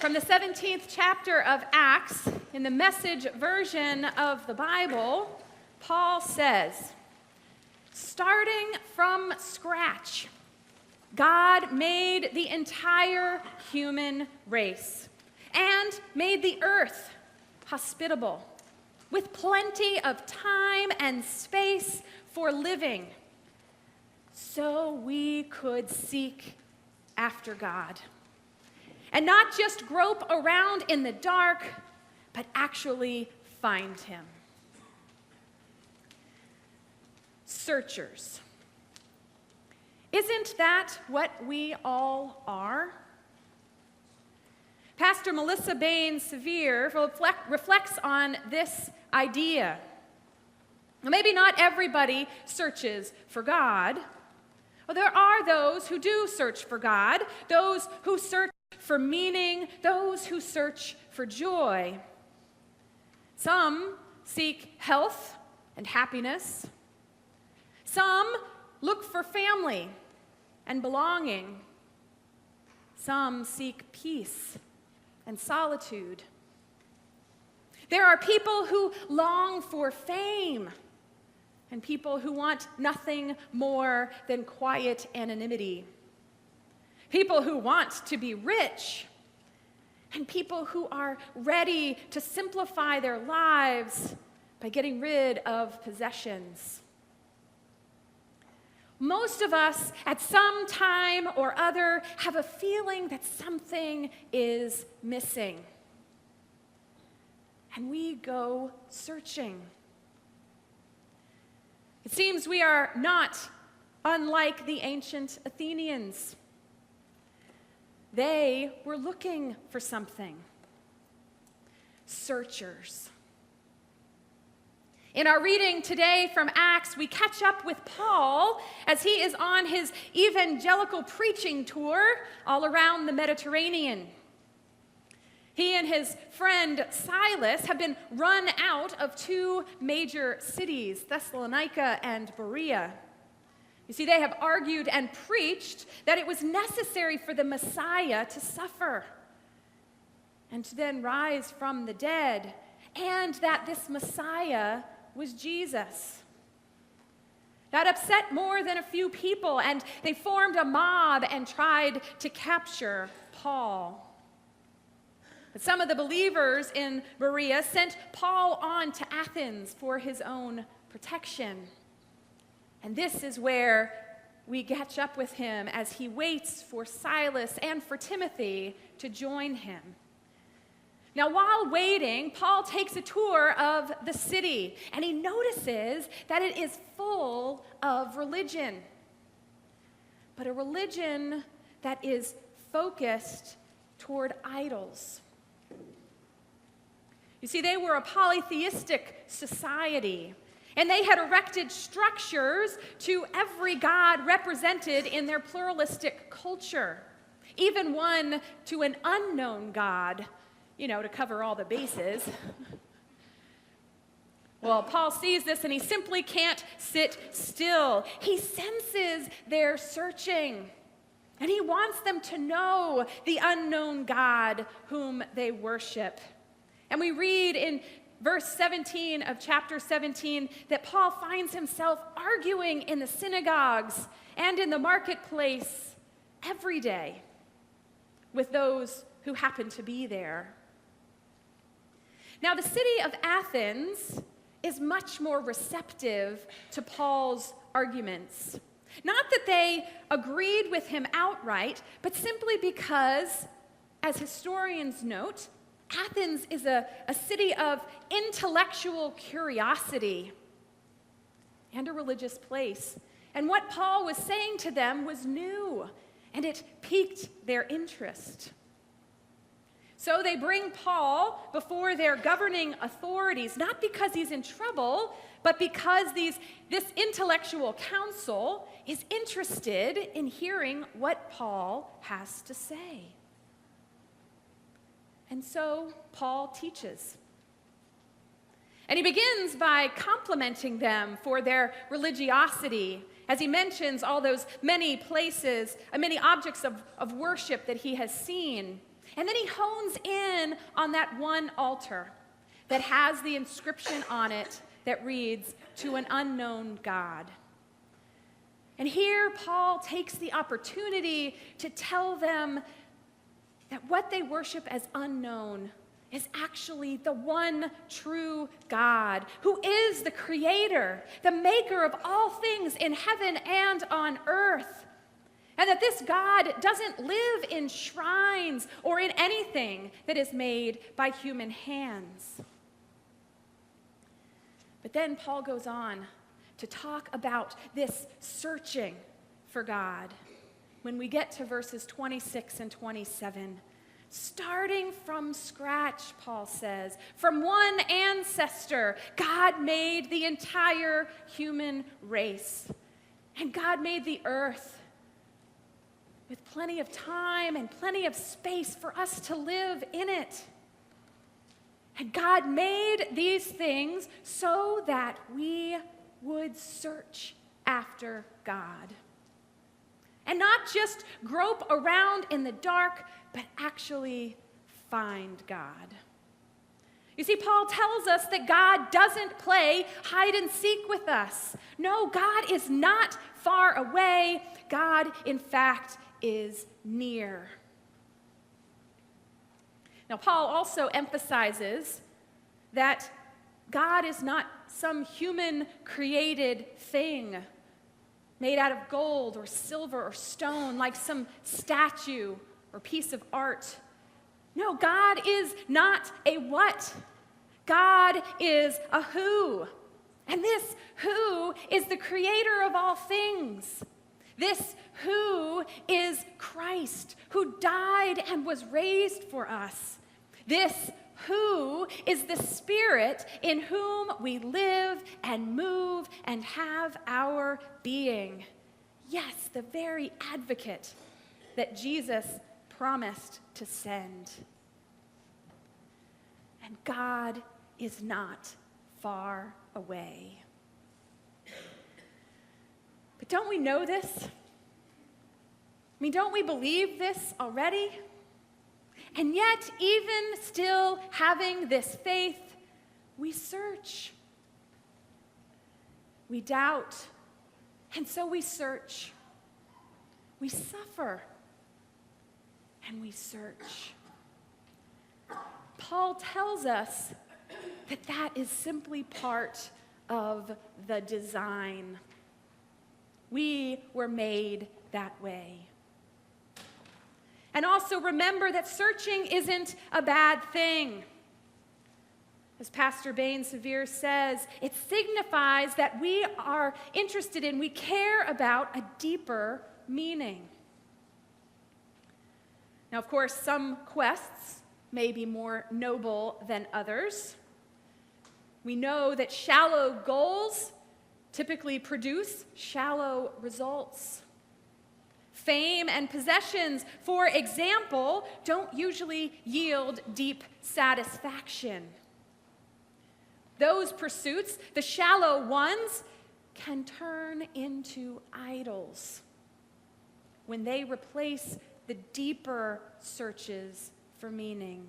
From the 17th chapter of Acts, in the Message version of the Bible, Paul says, starting from scratch, God made the entire human race and made the earth hospitable, with plenty of time and space for living, so we could seek after God. And not just grope around in the dark, but actually find him. Searchers. Isn't that what we all are? Pastor Melissa Bain Severe reflects on this idea. Maybe not everybody searches for God. Well, there are those who do search for God, those who search for meaning, those who search for joy. Some seek health and happiness. Some look for family and belonging. Some seek peace and solitude. There are people who long for fame and people who want nothing more than quiet anonymity. People who want to be rich, and people who are ready to simplify their lives by getting rid of possessions. Most of us, at some time or other, have a feeling that something is missing. And we go searching. It seems we are not unlike the ancient Athenians. They were looking for something. Searchers. In our reading today from Acts, we catch up with Paul as he is on his evangelical preaching tour all around the Mediterranean. He and his friend Silas have been run out of two major cities, Thessalonica and Berea. You see, they have argued and preached that it was necessary for the Messiah to suffer and to then rise from the dead, and that this Messiah was Jesus. That upset more than a few people, and they formed a mob and tried to capture Paul. But some of the believers in Berea sent Paul on to Athens for his own protection. And this is where we catch up with him as he waits for Silas and for Timothy to join him. Now, while waiting, Paul takes a tour of the city, and he notices that it is full of religion. But a religion that is focused toward idols. You see, they were a polytheistic society, and they had erected structures to every god represented in their pluralistic culture, even one to an unknown god, to cover all the bases. Well, Paul sees this and he simply can't sit still. He senses their searching, and he wants them to know the unknown God whom they worship. And we read in verse 17 of chapter 17 that Paul finds himself arguing in the synagogues and in the marketplace every day with those who happen to be there. Now, the city of Athens is much more receptive to Paul's arguments. Not that they agreed with him outright, but simply because, as historians note, Athens is a city of intellectual curiosity and a religious place. And what Paul was saying to them was new, and it piqued their interest. So they bring Paul before their governing authorities, not because he's in trouble, but because this intellectual council is interested in hearing what Paul has to say. And so Paul teaches. And he begins by complimenting them for their religiosity, as he mentions all those many places, many objects of worship that he has seen. And then he hones in on that one altar that has the inscription on it that reads, "To an unknown God." And here Paul takes the opportunity to tell them that what they worship as unknown is actually the one true God, who is the creator, the maker of all things in heaven and on earth. And that this God doesn't live in shrines or in anything that is made by human hands. But then Paul goes on to talk about this searching for God when we get to verses 26 and 27. Starting from scratch, Paul says, from one ancestor, God made the entire human race. And God made the earth with plenty of time and plenty of space for us to live in it. And God made these things so that we would search after God. And not just grope around in the dark, but actually find God. You see, Paul tells us that God doesn't play hide and seek with us. No, God is not far away. God, in fact, is near. Now, Paul also emphasizes that God is not some human-created thing made out of gold or silver or stone, like some statue or piece of art. No, God is not a what. God is a who. And this who is the creator of all things. This who is Christ, who died and was raised for us. This who is the Spirit in whom we live and move and have our being. Yes, the very advocate that Jesus promised to send. And God is not far away. But don't we know this? I mean, don't we believe this already? And yet, even still having this faith, we search. We doubt, and so we search. We suffer, and we search. Paul tells us that that is simply part of the design. We were made that way. And also remember that searching isn't a bad thing. As Pastor Bain Sevier says, it signifies that we are interested in, we care about a deeper meaning. Now, of course, some quests may be more noble than others. We know that shallow goals typically produce shallow results. Fame and possessions, for example, don't usually yield deep satisfaction. Those pursuits, the shallow ones, can turn into idols when they replace the deeper searches for meaning.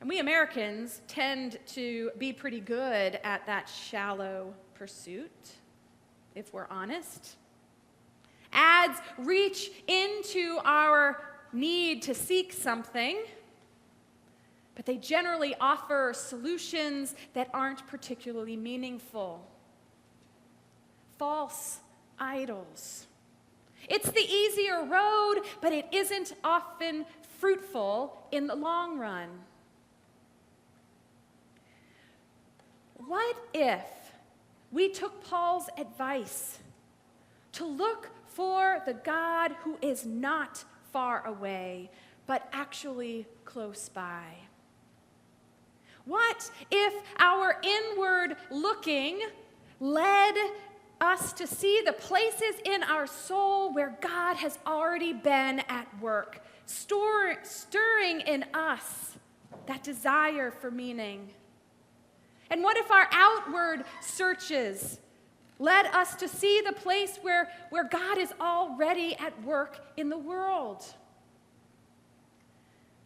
And we Americans tend to be pretty good at that shallow pursuit, if we're honest. Ads reach into our need to seek something, but they generally offer solutions that aren't particularly meaningful. False idols. It's the easier road, but it isn't often fruitful in the long run. What if we took Paul's advice to look for the God who is not far away, but actually close by? What if our inward looking led us to see the places in our soul where God has already been at work, stirring in us that desire for meaning? And what if our outward searches led us to see the place where God is already at work in the world?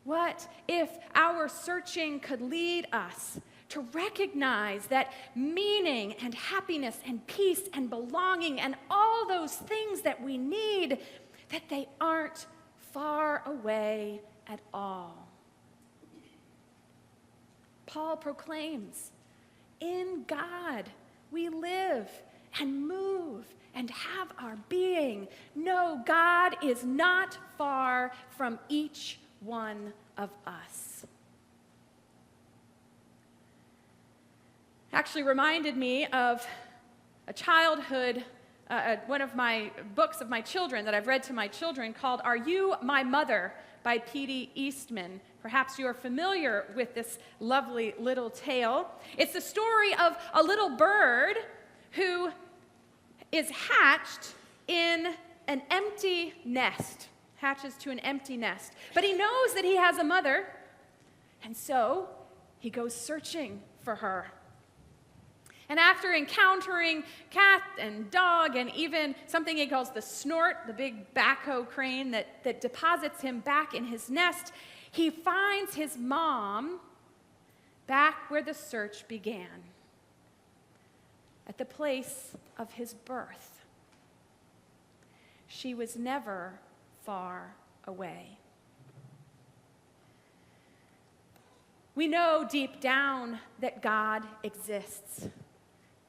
What if our searching could lead us to recognize that meaning and happiness and peace and belonging and all those things that we need, that they aren't far away at all? Paul proclaims, in God we live and move and have our being. No, God is not far from each one of us. Actually reminded me of a childhood, one of my books of my children that I've read to my children called Are You My Mother by P.D. Eastman. Perhaps you are familiar with this lovely little tale. It's the story of a little bird who is hatched in an empty nest, hatches to an empty nest. But he knows that he has a mother, and so he goes searching for her. And after encountering cat and dog and even something he calls the snort, the big backhoe crane that deposits him back in his nest, he finds his mom back where the search began, at the place of his birth. She was never far away. We know deep down that God exists,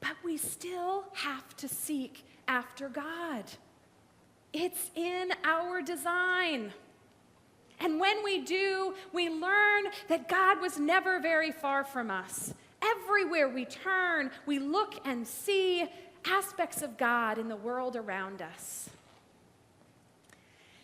but we still have to seek after God. It's in our design. And when we do, we learn that God was never very far from us. Everywhere we turn, we look and see aspects of God in the world around us.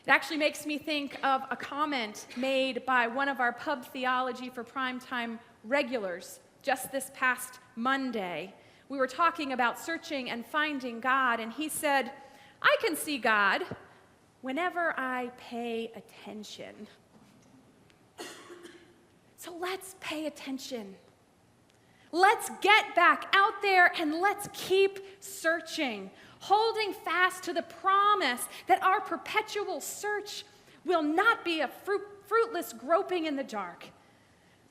It actually makes me think of a comment made by one of our Pub Theology for Primetime regulars just this past Monday. We were talking about searching and finding God, and he said, I can see God whenever I pay attention. So let's pay attention. Let's get back out there and let's keep searching, holding fast to the promise that our perpetual search will not be a fruitless groping in the dark,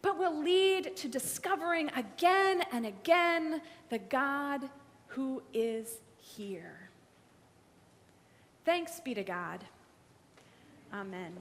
but will lead to discovering again and again the God who is here. Thanks be to God. Amen.